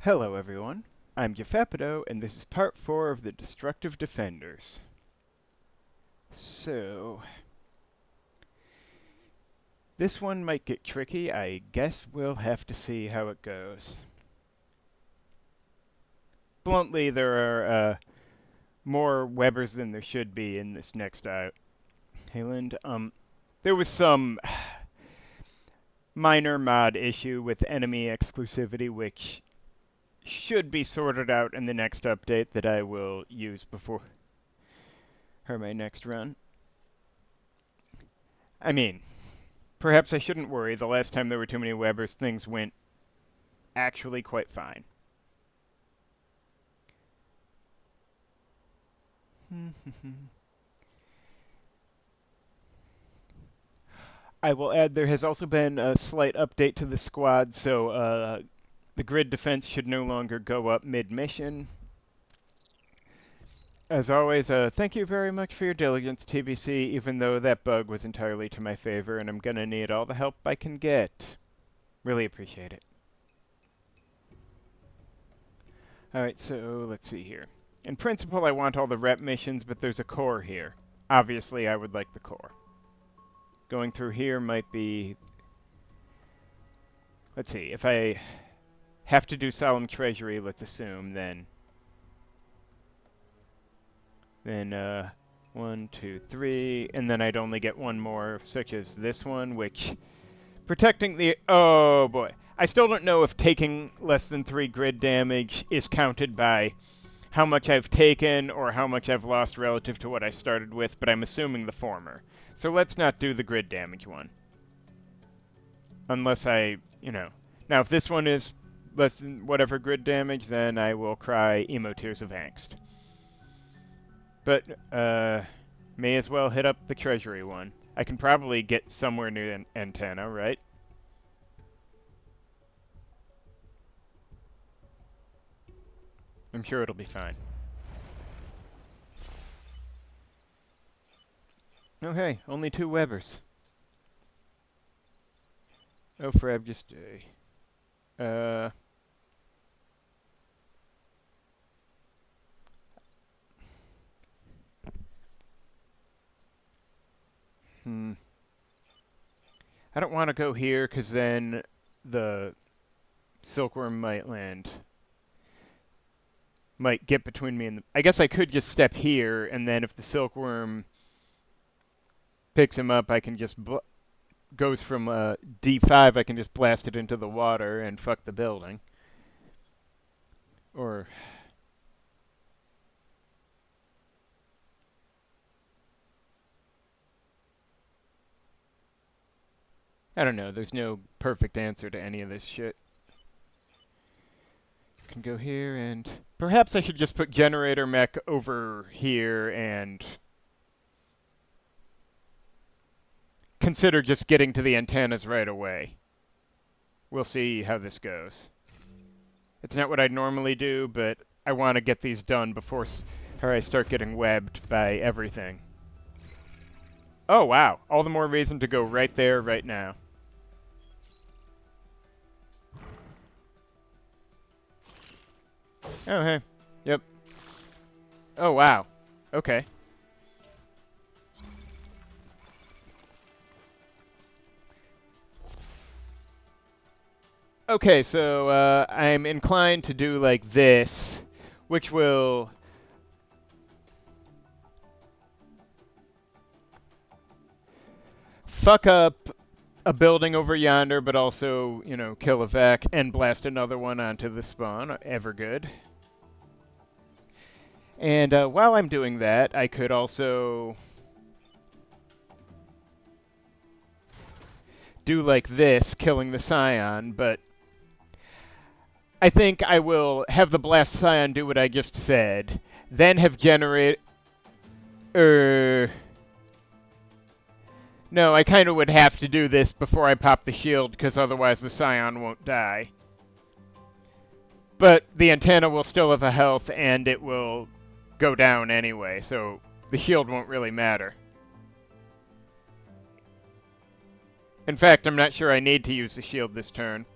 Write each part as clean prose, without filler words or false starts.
Hello everyone, I'm Gefepido, and this is part 4 of the Destructive Defenders. So, this one might get tricky. I guess we'll have to see how it goes. Bluntly, there are more webbers than there should be in this next island. There was some minor mod issue with enemy exclusivity, which should be sorted out in the next update that I will use before my next run. I mean, perhaps I shouldn't worry. The last time there were too many webbers, things went actually quite fine. I will add there has also been a slight update to the squad, so the grid defense should no longer go up mid-mission. As always, thank you very much for your diligence, TBC, even though that bug was entirely to my favor, and I'm gonna need all the help I can get. Really appreciate it. Alright, so let's see here. In principle, I want all the rep missions, but there's a core here. Obviously, I would like the core. Going through here might be... Let's see, if I have to do Solemn Treasury, let's assume, then 1, 2, 3, and then I'd only get one more, such as this one, which... Protecting the... Oh, boy. I still don't know if taking less than 3 grid damage is counted by how much I've taken or how much I've lost relative to what I started with, but I'm assuming the former. So let's not do the grid damage one. Unless I, Now, if this one is less than whatever grid damage, then I will cry emo tears of angst. But, may as well hit up the treasury one. I can probably get somewhere near an antenna, right? I'm sure it'll be fine. Oh hey, only 2 webbers. Oh, Frab, just stay. I don't want to go here, because then the silkworm might land. Might get between me and the... I guess I could just step here, and then if the silkworm picks him up, I can just... goes from D5, I can just blast it into the water and fuck the building. Or... I don't know, there's no perfect answer to any of this shit. Can go here and... Perhaps I should just put Generator Mech over here and... consider just getting to the antennas right away. We'll see how this goes. It's not what I'd normally do, but I want to get these done before I start getting webbed by everything. Oh, wow. All the more reason to go right there, right now. Oh, hey. Yep. Oh, wow. Okay. Okay, so I'm inclined to do like this, which will... fuck up a building over yonder, but also, kill a Vec and blast another one onto the spawn. Ever good. And while I'm doing that, I could also do like this, killing the Scion, but I think I will have the Blast Scion do what I just said, then have generate... No, I kind of would have to do this before I pop the shield, because otherwise the Scion won't die. But the antenna will still have a health, and it will go down anyway, so the shield won't really matter. In fact, I'm not sure I need to use the shield this turn.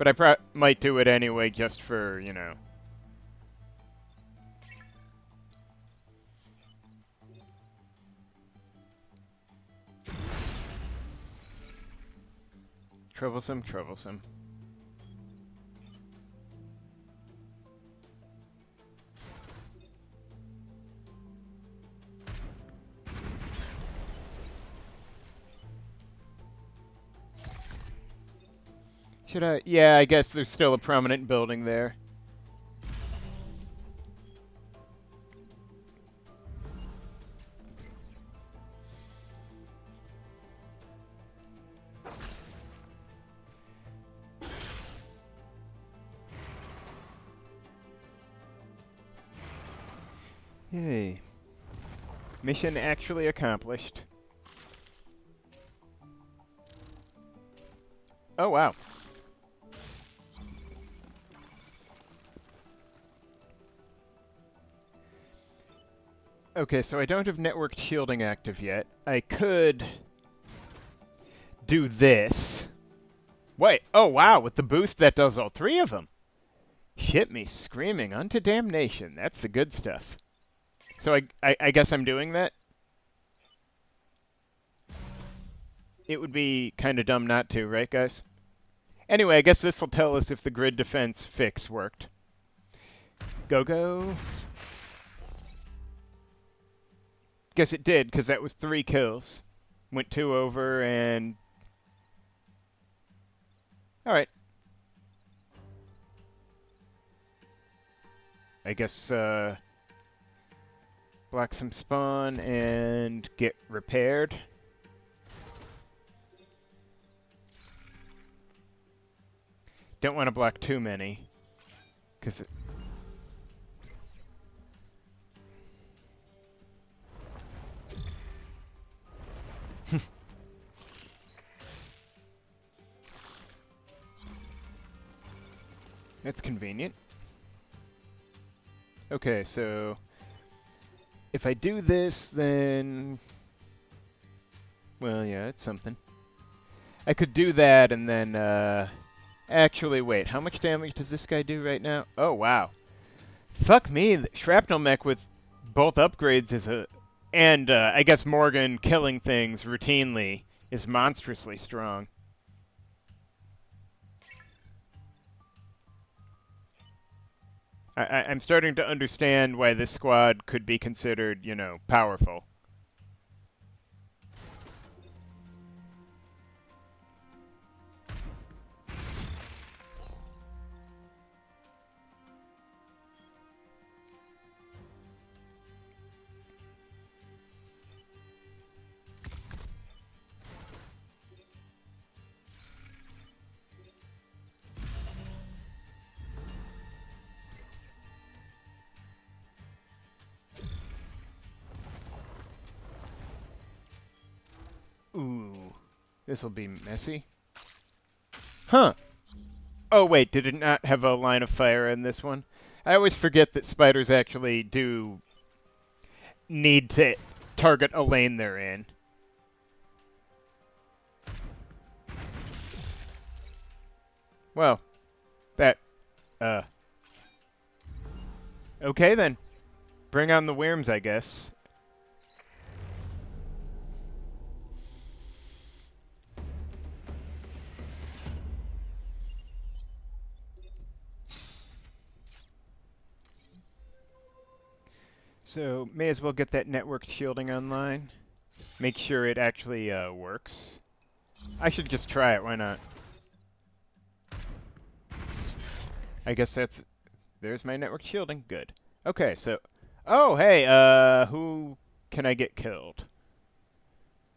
But I might do it anyway just for, you know. Troublesome, troublesome. Should I? Yeah, I guess there's still a prominent building there. Yay. Mission actually accomplished. Oh, wow. Okay, so I don't have networked shielding active yet. I could do this. Wait, oh wow, with the boost that does all three of them. Shit me screaming unto damnation. That's the good stuff. So I guess I'm doing that? It would be kind of dumb not to, right guys? Anyway, I guess this will tell us if the grid defense fix worked. Go, go. Guess it did, because that was 3 kills. Went 2 over, and... Alright. I guess, block some spawn and get repaired. Don't want to block too many, because... That's convenient. Okay, so if I do this, then... Well, yeah, it's something. I could do that and then, actually, wait, how much damage does this guy do right now? Oh, wow. Fuck me, the Shrapnel Mech with both upgrades is a... And, I guess Morgan killing things routinely is monstrously strong. I'm starting to understand why this squad could be considered, you know, powerful. Ooh, this'll be messy. Huh. Oh, wait, did it not have a line of fire in this one? I always forget that spiders actually do need to target a lane they're in. Well, that, okay then. Bring on the worms, I guess. So, may as well get that networked shielding online. Make sure it actually, works. I should just try it, why not? I guess that's... There's my networked shielding, good. Okay, so... Oh, hey, who can I get killed?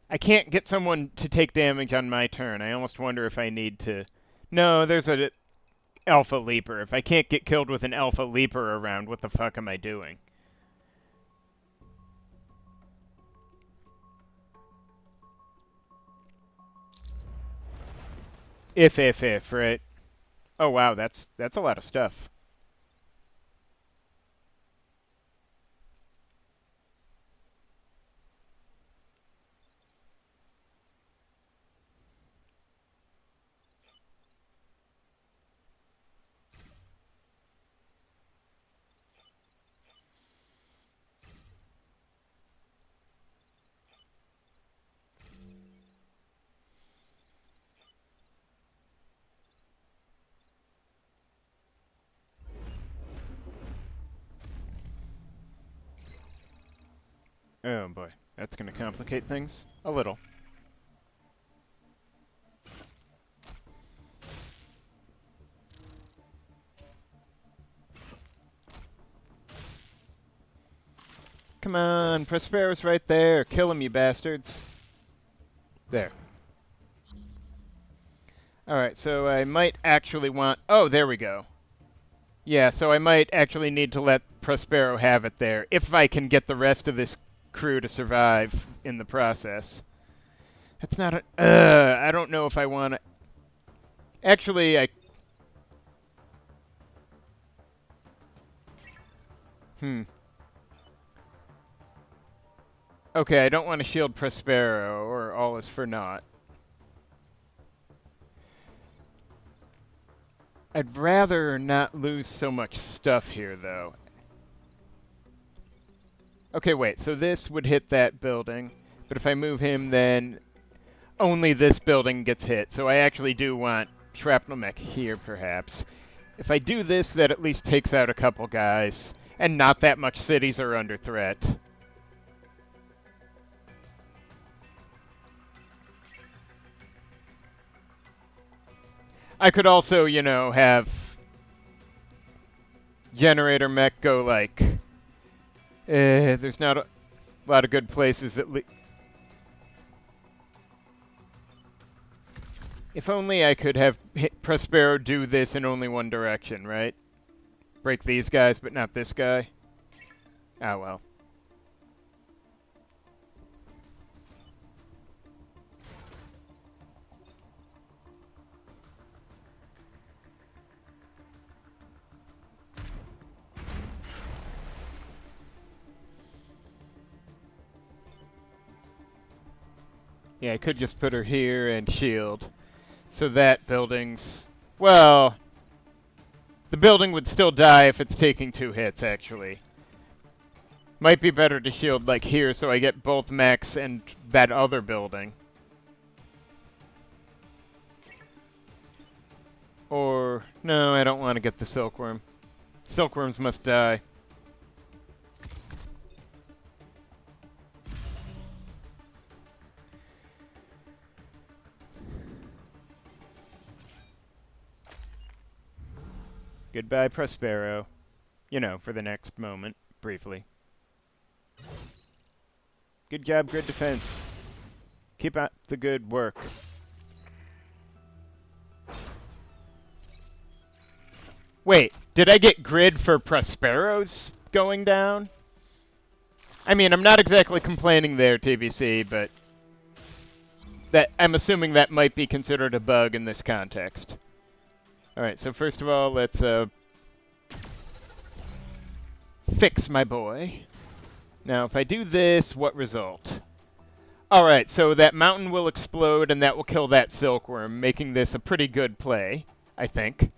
I can't get someone to take damage on my turn. I almost wonder if I need to... No, there's a Alpha Leaper. If I can't get killed with an Alpha Leaper around, what the fuck am I doing? If, right? Oh, wow, that's a lot of stuff. Oh boy, that's going to complicate things a little. Come on, Prospero's right there. Kill him, you bastards. There. Alright, so I might actually want... Oh, there we go. Yeah, so I might actually need to let Prospero have it there, if I can get the rest of this crew to survive in the process. That's not a... I don't know if I want to... Actually, I... Okay, I don't want to shield Prospero, or all is for naught. I'd rather not lose so much stuff here, though. Okay, wait, so this would hit that building, but if I move him, then only this building gets hit. So I actually do want Shrapnel Mech here, perhaps. If I do this, that at least takes out a couple guys, and not that much cities are under threat. I could also, you know, have Generator Mech go like... there's not a lot of good places at least. If only I could have Prospero do this in only one direction, right? Break these guys, but not this guy. Ah, well. Yeah, I could just put her here and shield. So that building's... Well... The building would still die if it's taking 2 hits, actually. Might be better to shield, like, here, so I get both mechs and that other building. Or... No, I don't want to get the Silkworm. Silkworms must die. Goodbye, Prospero. You know, for the next moment, briefly. Good job, good defense. Keep up the good work. Wait, did I get grid for Prospero's going down? I mean, I'm not exactly complaining there, TBC, but... that I'm assuming that might be considered a bug in this context. Alright, so first of all, let's fix my boy. Now, if I do this, what result? Alright, so that mountain will explode and that will kill that silkworm, making this a pretty good play, I think.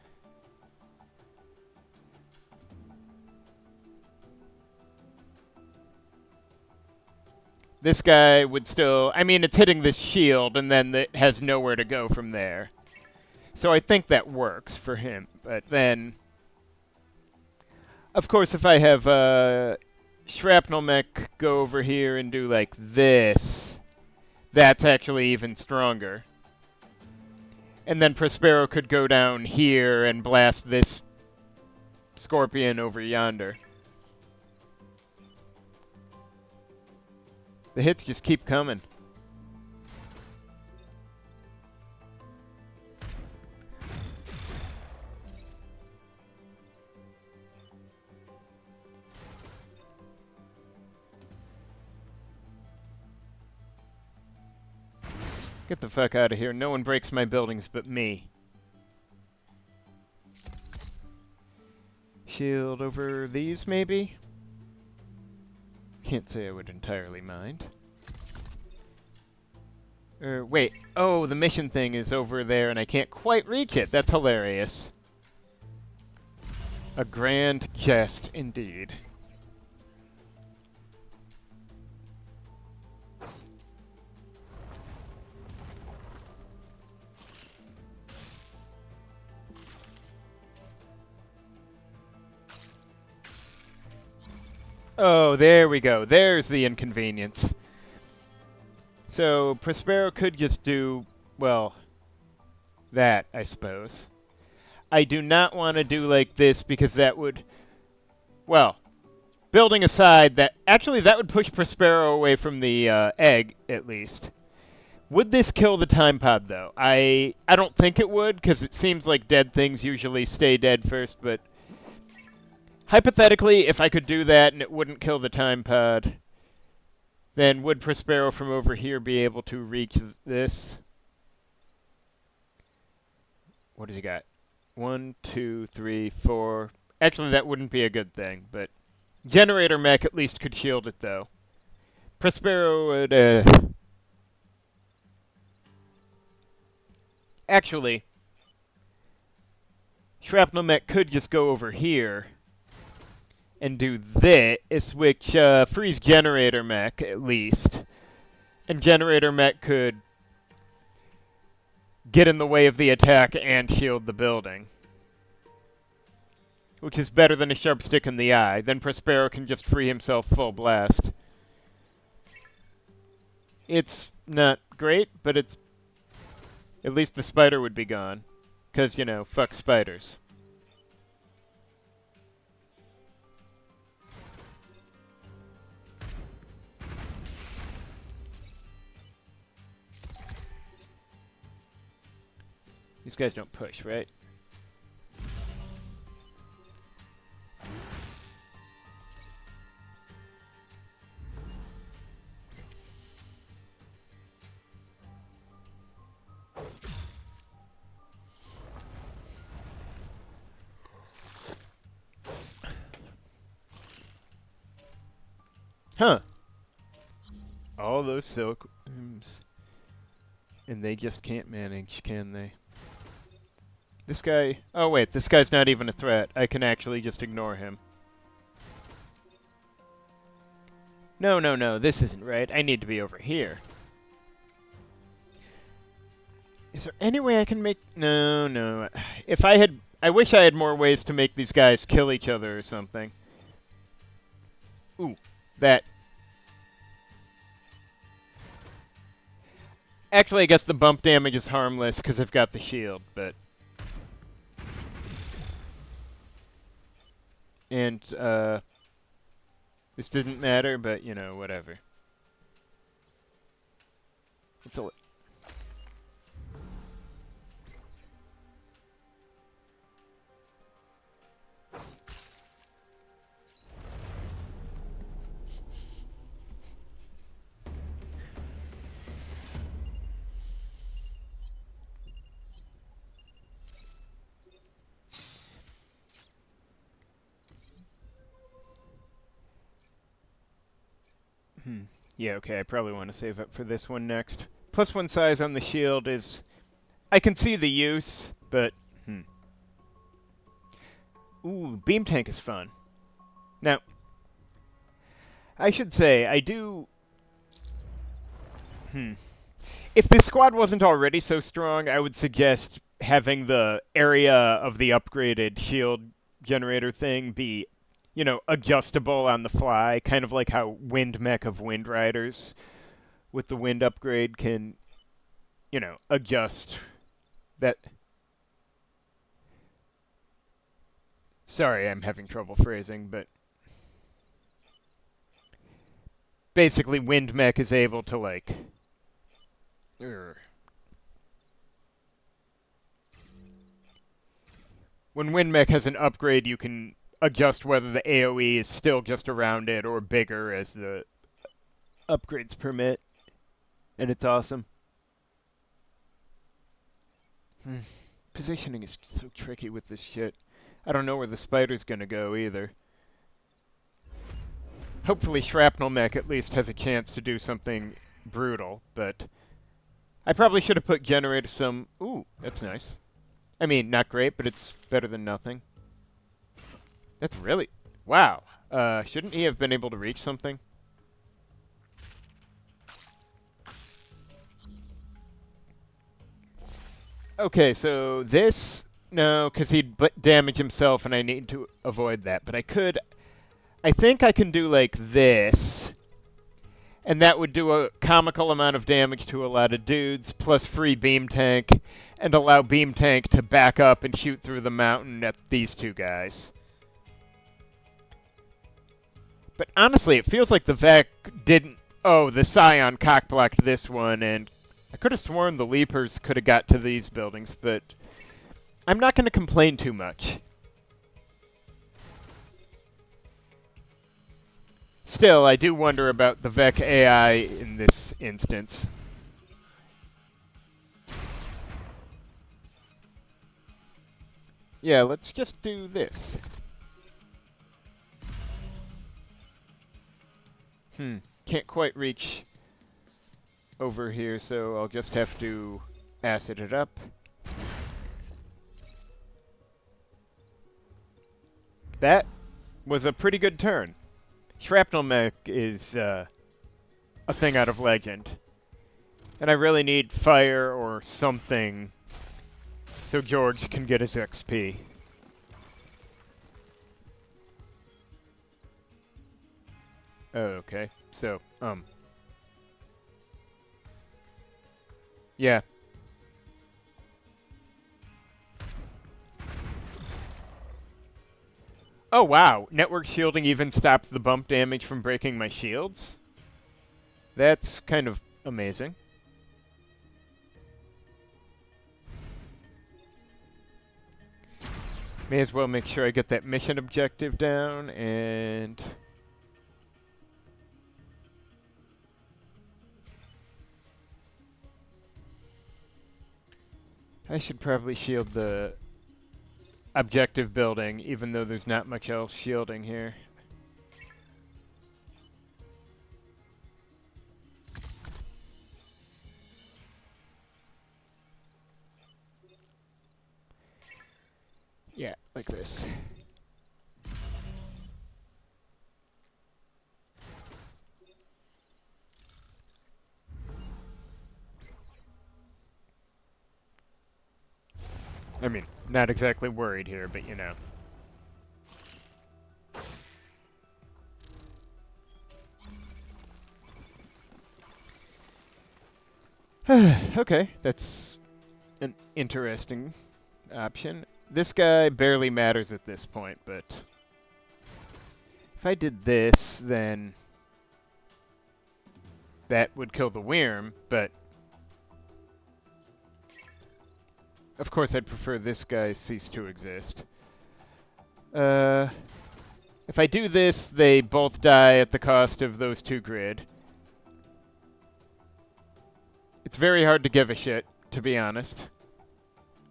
This guy would still... I mean, it's hitting this shield, and then it has nowhere to go from there. So I think that works for him, but then... Of course, if I have Shrapnel Mech go over here and do like this, that's actually even stronger. And then Prospero could go down here and blast this Scorpion over yonder. The hits just keep coming. Get the fuck out of here. No one breaks my buildings but me. Shield over these, maybe? Can't say I would entirely mind. Wait. Oh, the mission thing is over there and I can't quite reach it. That's hilarious. A grand jest, indeed. Oh, there we go. There's the inconvenience. So, Prospero could just do, well, that, I suppose. I do not want to do like this because that would, well, building aside, that actually that would push Prospero away from the egg, at least. Would this kill the time pod, though? I don't think it would, because it seems like dead things usually stay dead first, but hypothetically, if I could do that and it wouldn't kill the time pod, then would Prospero from over here be able to reach this? What does he got? 1, 2, 3, 4. Actually, that wouldn't be a good thing, but Generator Mech at least could shield it, though. Prospero would, Actually, Shrapnel Mech could just go over here and do this, which frees Generator Mech, at least. And Generator Mech could get in the way of the attack and shield the building. Which is better than a sharp stick in the eye. Then Prospero can just free himself full blast. It's not great, but it's... At least the spider would be gone. Because, you know, fuck spiders. These guys don't push, right? Huh. All those silkworms. And they just can't manage, can they? This guy... Oh, wait. This guy's not even a threat. I can actually just ignore him. No, no, no. This isn't right. I need to be over here. Is there any way I can make... No, no. If I had... I wish I had more ways to make these guys kill each other or something. Ooh. That... Actually, I guess the bump damage is harmless because I've got the shield, but... And, this didn't matter, but, you know, whatever. It's a... Yeah, okay, I probably want to save up for this one next. +1 size on the shield is... I can see the use, but... Ooh, beam tank is fun. Now, I should say, I do... If this squad wasn't already so strong, I would suggest having the area of the upgraded shield generator thing be... you know, adjustable on the fly, kind of like how Wind Mech of Wind Riders with the wind upgrade can, you know, adjust that. Sorry, I'm having trouble phrasing, but basically Wind Mech is able to, like, when Wind Mech has an upgrade, you can adjust whether the AoE is still just around it or bigger as the upgrades permit. And it's awesome. Positioning is so tricky with this shit. I don't know where the spider's gonna go either. Hopefully Shrapnel Mech at least has a chance to do something brutal, but I probably should have put Generator some... Ooh, that's nice. I mean, not great, but it's better than nothing. That's really... Wow. Shouldn't he have been able to reach something? Okay, so this... No, because he'd damage himself, and I need to avoid that. But I could I think I can do like this, and that would do a comical amount of damage to a lot of dudes, plus free beam tank, and allow beam tank to back up and shoot through the mountain at these two guys. But honestly, it feels like the Vec didn't... Oh, the Scion cockblocked this one, and I could have sworn the Leapers could have got to these buildings, but I'm not going to complain too much. Still, I do wonder about the Vec AI in this instance. Yeah, let's just do this. Can't quite reach over here, so I'll just have to acid it up. That was a pretty good turn. Shrapnel Mech is a thing out of Legend. And I really need fire or something so George can get his XP. Okay, so, yeah. Oh, wow. Network shielding even stopped the bump damage from breaking my shields? That's kind of amazing. May as well make sure I get that mission objective down, and... I should probably shield the objective building, even though there's not much else shielding here. Yeah, like this. I mean, not exactly worried here, but you know. Okay, that's an interesting option. This guy barely matters at this point, but if I did this, then that would kill the Wyrm, but of course I'd prefer this guy cease to exist. If I do this, they both die at the cost of those 2 grid. It's very hard to give a shit, to be honest.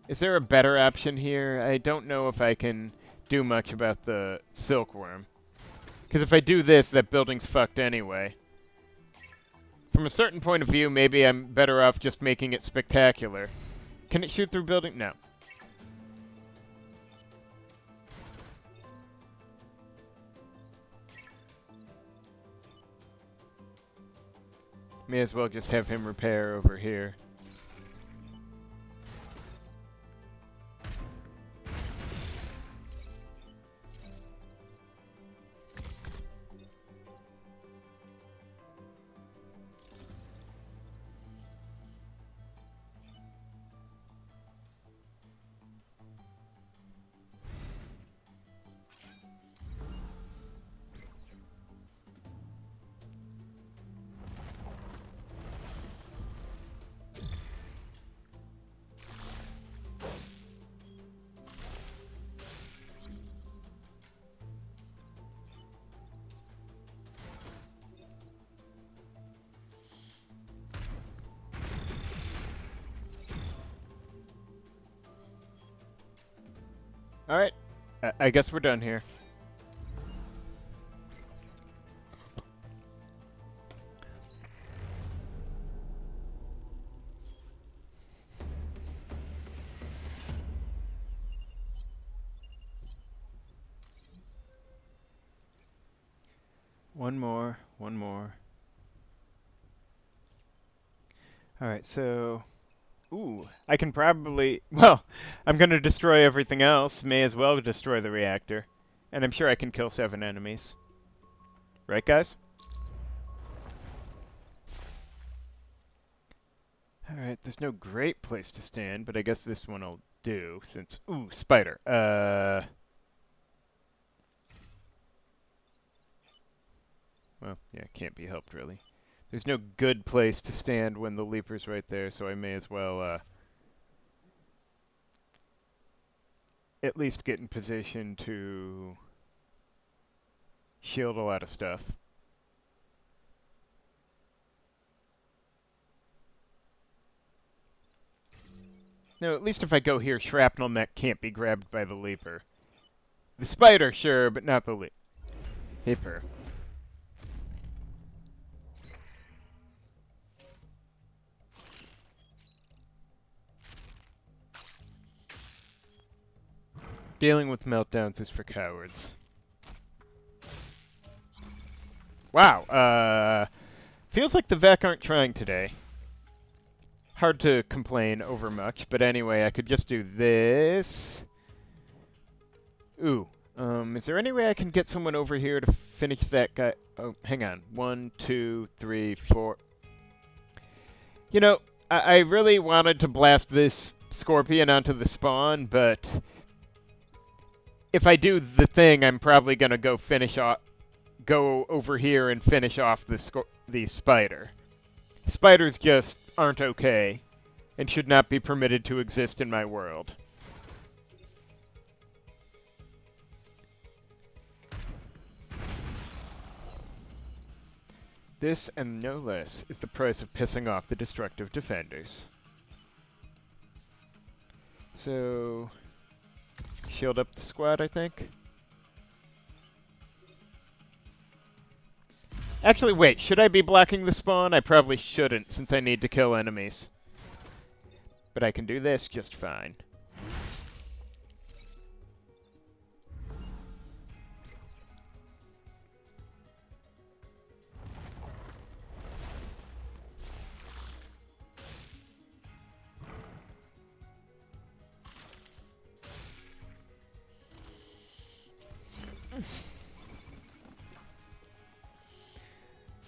Is there a better option here? I don't know if I can do much about the Silkworm. Because if I do this, that building's fucked anyway. From a certain point of view, maybe I'm better off just making it spectacular. Can it shoot through building? No. May as well just have him repair over here. Alright. I guess we're done here. One more. Alright, so... Ooh, I can probably... Well, I'm going to destroy everything else. May as well destroy the reactor. And I'm sure I can kill 7 enemies. Right, guys? Alright, there's no great place to stand, but I guess this one will do, since... Ooh, spider. Well, yeah, can't be helped, really. There's no good place to stand when the leaper's right there, so I may as well, at least get in position to shield a lot of stuff. No, at least if I go here, Shrapnel Mech can't be grabbed by the leaper. The spider, sure, but not the leaper. Dealing with meltdowns is for cowards. Wow, feels like the VEC aren't trying today. Hard to complain over much, but anyway, I could just do this. Ooh, is there any way I can get someone over here to finish that guy? Oh, hang on. 1, 2, 3, 4. You know, I really wanted to blast this scorpion onto the spawn, but if I do the thing, I'm probably gonna go over here and finish off the spider. Spiders just aren't okay, and should not be permitted to exist in my world. This, and no less, is the price of pissing off the destructive defenders. So... shield up the squad, I think. Actually, wait, should I be blocking the spawn? I probably shouldn't, since I need to kill enemies. But I can do this just fine.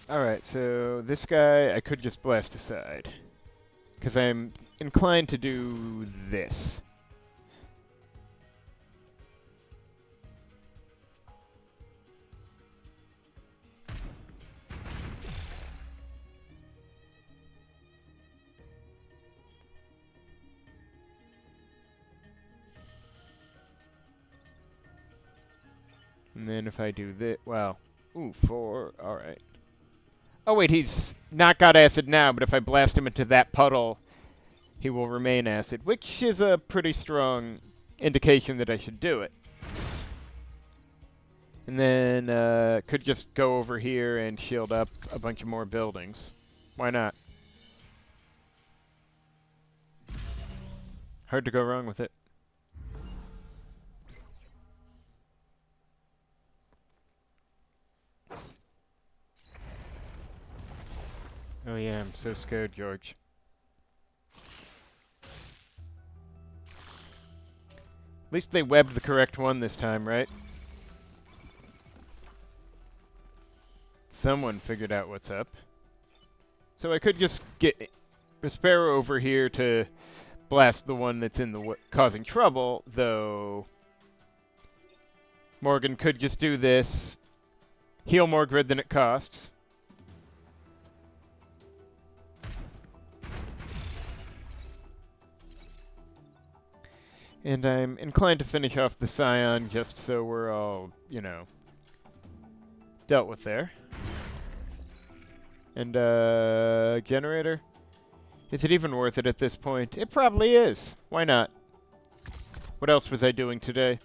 Alright, so this guy I could just blast aside. Because I'm inclined to do this. And then if I do this, well, ooh, 4, alright. Oh wait, he's not got acid now, but if I blast him into that puddle, he will remain acid, which is a pretty strong indication that I should do it. And then, could just go over here and shield up a bunch of more buildings. Why not? Hard to go wrong with it. Oh yeah, I'm so scared, George. At least they webbed the correct one this time, right? Someone figured out what's up. So I could just get Sparrow over here to blast the one that's in the causing trouble, though Morgan could just do this, heal more grid than it costs. And I'm inclined to finish off the Scion just so we're all, you know, dealt with there. And, generator? Is it even worth it at this point? It probably is. Why not? What else was I doing today?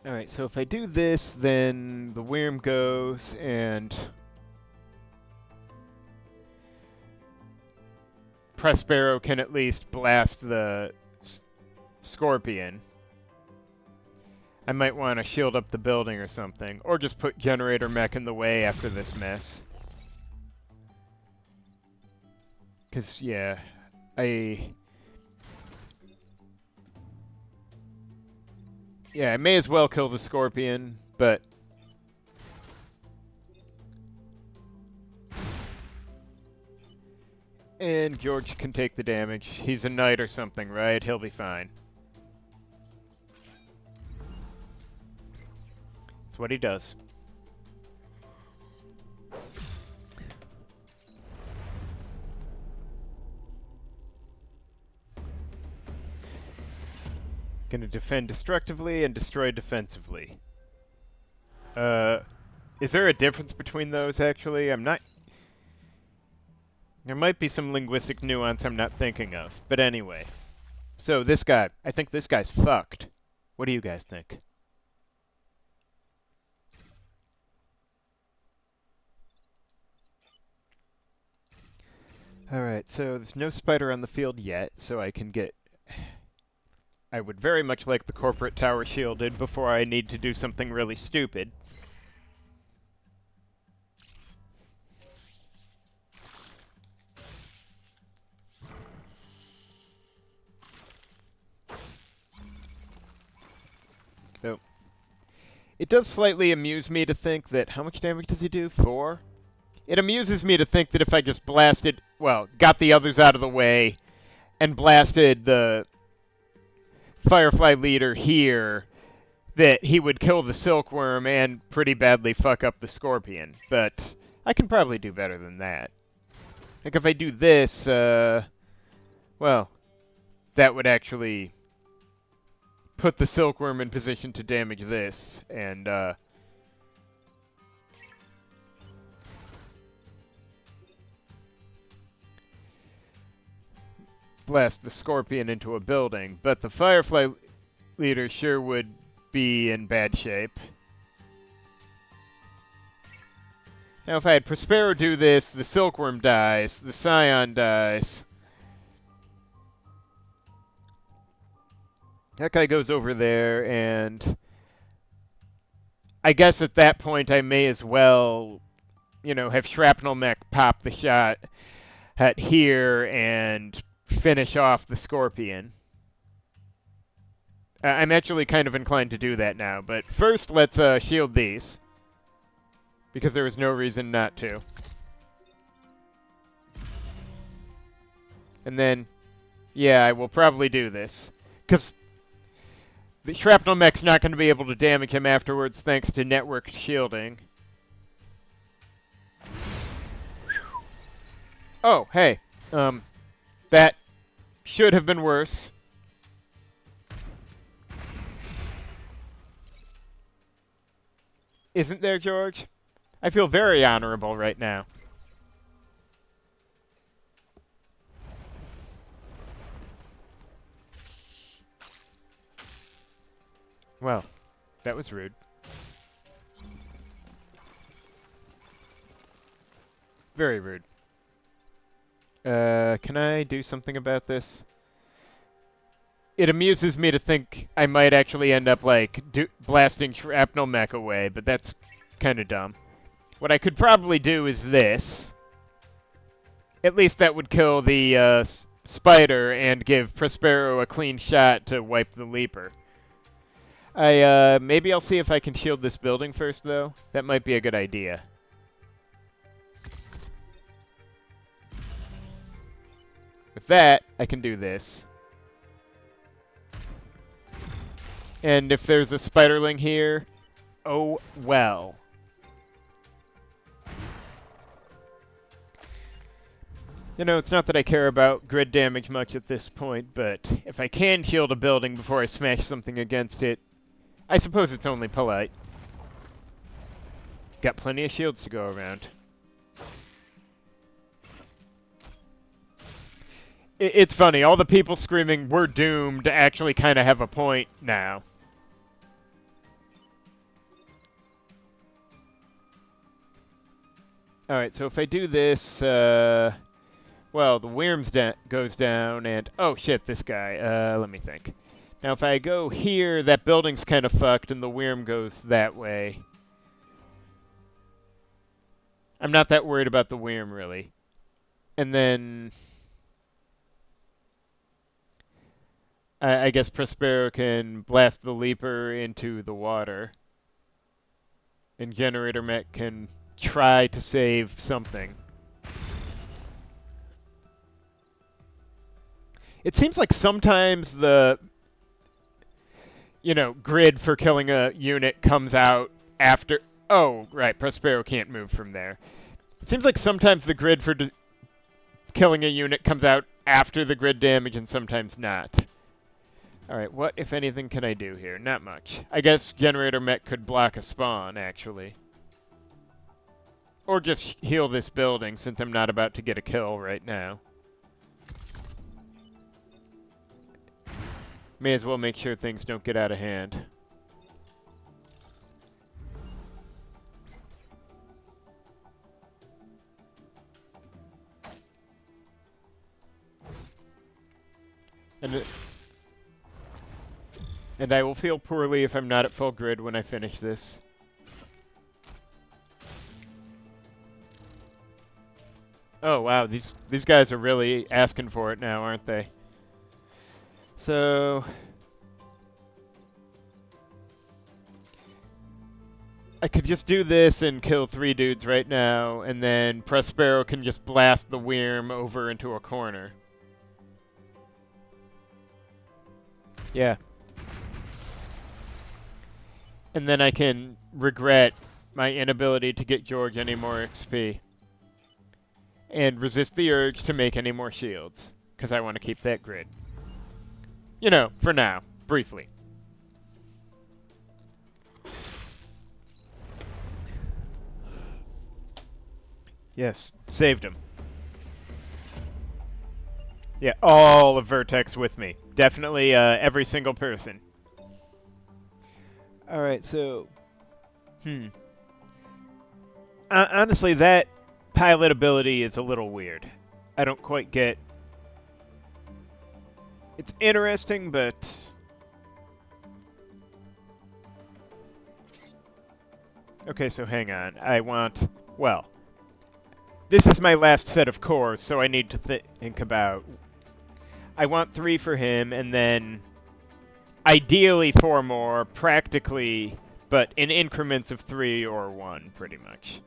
Alright, so if I do this, then the worm goes, and Prospero can at least blast the Scorpion, I might want to shield up the building or something. Or just put Generator Mech in the way after this mess. Because, yeah, I may as well kill the Scorpion, but... And George can take the damage. He's a knight or something, right? He'll be fine. That's what he does. Gonna defend destructively and destroy defensively. Is there a difference between those, actually? I'm not... There might be some linguistic nuance I'm not thinking of. But anyway. So, this guy. I think this guy's fucked. What do you guys think? Alright, so there's no spider on the field yet, so I can get... I would very much like the corporate tower shielded before I need to do something really stupid. So, it does slightly amuse me to think that... How much damage does he do? 4? It amuses me to think that if I just blasted... Well, got the others out of the way and blasted the Firefly leader here, that he would kill the Silkworm and pretty badly fuck up the Scorpion. But I can probably do better than that. Like, if I do this, well, that would actually put the Silkworm in position to damage this, and, blast the Scorpion into a building, but the Firefly leader sure would be in bad shape. Now, if I had Prospero do this, the Silkworm dies, the Scion dies. That guy goes over there, and I guess at that point I may as well, you know, have Shrapnel Mech pop the shot at here and finish off the Scorpion. I'm actually kind of inclined to do that now, but first let's shield these, because there is no reason not to. And then, yeah, I will probably do this, because the Shrapnel Mech's not going to be able to damage him afterwards thanks to networked shielding. Oh, hey, that should have been worse. Isn't there, George? I feel very honorable right now. Well, that was rude. Very rude. Can I do something about this? It amuses me to think I might actually end up, like, blasting Shrapnel Mech away, but that's kind of dumb. What I could probably do is this. At least that would kill the spider and give Prospero a clean shot to wipe the Leaper. Maybe I'll see if I can shield this building first, though. That might be a good idea. With that, I can do this. And if there's a spiderling here, oh well. You know, it's not that I care about grid damage much at this point, but if I can shield a building before I smash something against it, I suppose it's only polite. Got plenty of shields to go around. It's funny, all the people screaming, "We're doomed," actually kind of have a point now. Alright, so if I do this, well, the Worms goes down, and... Oh, shit, this guy. Let me think. Now if I go here, that building's kind of fucked and the worm goes that way. I'm not that worried about the worm, really. And then I guess Prospero can blast the Leaper into the water. And Generator Mech can try to save something. It seems like sometimes the, grid for killing a unit comes out after... Oh, right, Prospero can't move from there. It seems like sometimes the grid for killing a unit comes out after the grid damage and sometimes not. Alright, what, if anything, can I do here? Not much. I guess Generator Mech could block a spawn, actually. Or just heal this building, since I'm not about to get a kill right now. May as well make sure things don't get out of hand. And I will feel poorly if I'm not at full grid when I finish this. Oh wow, these guys are really asking for it now, aren't they? So I could just do this and kill 3 dudes right now, and then Prospero can just blast the worm over into a corner. Yeah. And then I can regret my inability to get George any more XP. And resist the urge to make any more shields, because I want to keep that grid. For now, briefly. Yes, saved him. Yeah, all of Vertex with me. Definitely every single person. Alright, so... honestly, that pilot ability is a little weird. I don't quite get... It's interesting, but... Okay, so hang on. I want... Well... This is my last set of cores, so I need to think about... I want 3 for him, and then... Ideally 4 more, practically, but in increments of 3 or 1, pretty much.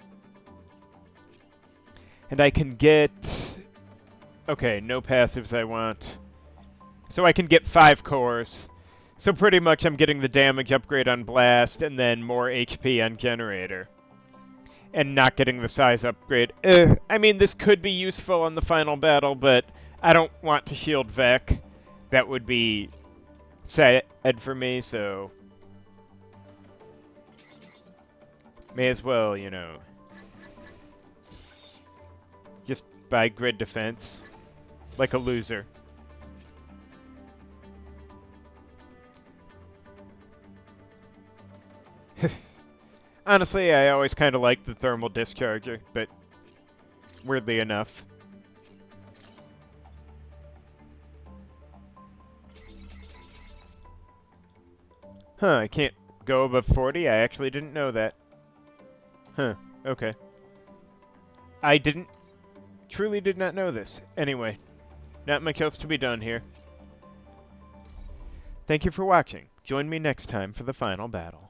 And I can get... Okay, no passives I want. So I can get 5 cores. So pretty much I'm getting the damage upgrade on Blast, and then more HP on Generator. And not getting the size upgrade. I mean, this could be useful on the final battle, but I don't want to shield Vec. That would be sad for me, so... May as well, just buy grid defense. Like a loser. Honestly, I always kind of liked the thermal discharger, but weirdly enough. Huh, I can't go above 40? I actually didn't know that. Huh, okay. I truly did not know this. Anyway, not much else to be done here. Thank you for watching. Join me next time for the final battle.